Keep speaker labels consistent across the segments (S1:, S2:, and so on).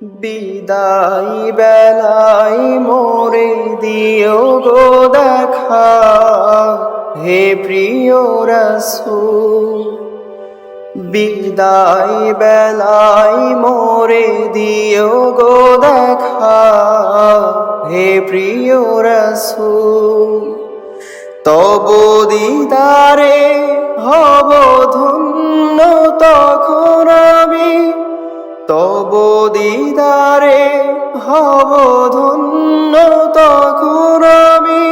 S1: বিদায় বেলায় মোরে দিও গো দেখা, হে প্রিয় রাসূল। বিদায় বেলায় মোরে দিও গো দেখা, হে প্রিয় রাসূল। তব দিদারে হব ধন্য তখন আমি, তব দিদারে হব ধন্য তখন আমি।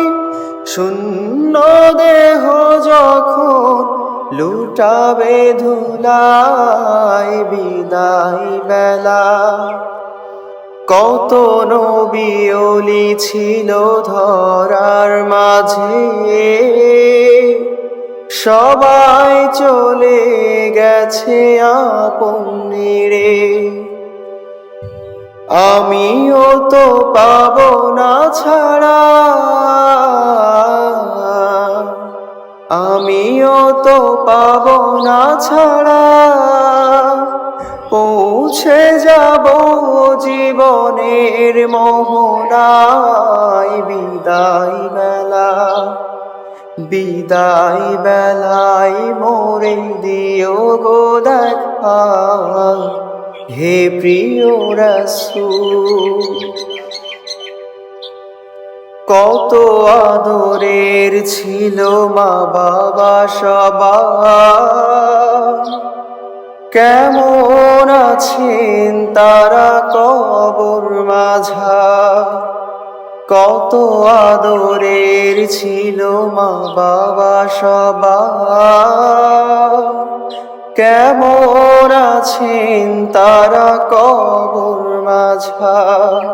S1: শূন্য দেহ যখন লুটাবে ধুলায় বিদায় বেলা। কত নবী ওলি ছিল ধরার মাঝে, সবাই চলে গেছে আপন নিরে। আমিও তো পাবো না ছাড়া, আমিও তো পাবো না ছাড়া। পৌঁছে যাব জীবনের মোহনায় বিদায় বেলা। বিদায় বেলায় মোরে দিও গো দেখা, হে প্রিয় রাসূল। কত আদরের ছিল মা বাবা সবাই, কেমন আছেন তারা কবর মাঝায়। কত আদরের ছিল মা বাবা সবাই, কেমন আছেন তারা কবর মাঝায়।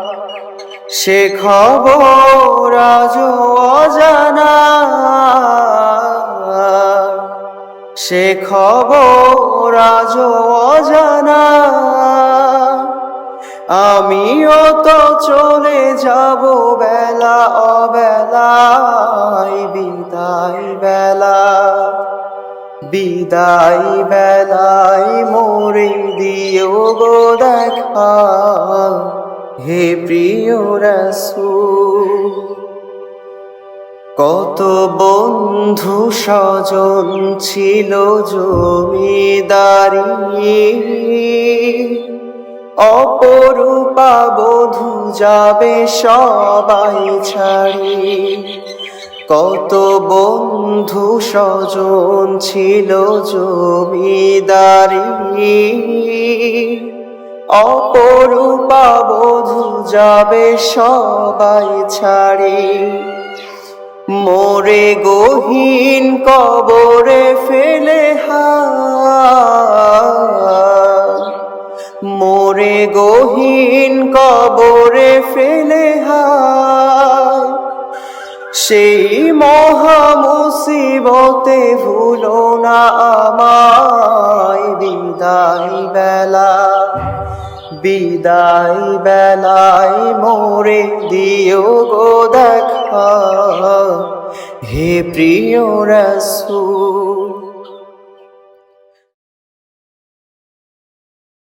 S1: সে খবর আজও অজানা, সে খবর আজও অজানা। আমিও তো চলে যাব বেলা অবেলায় বিদায় বেলা। বিদায় বেলায় মোরে দিও গো দেখা, হে প্রিয় রাসূল। কত বন্ধু স্বজন ছিল জমিদারি, অপরূপা বধূ যাবে সবাই ছাড়ি। কত বন্ধু স্বজন ছিল জমিদারি, অপরূপা বধূ যাবে সবাই ছাড়ি। মোরে গহীন কবরে ফেলে হায়, মোরে গহীন কবরে ফেলে হায়। সেই মহা মুসিবতে ভুলো না আমায় বিদায় বেলা। বিদায় বেলায় মোরে দিও গো দেখা, হে প্রিয় রাসূল।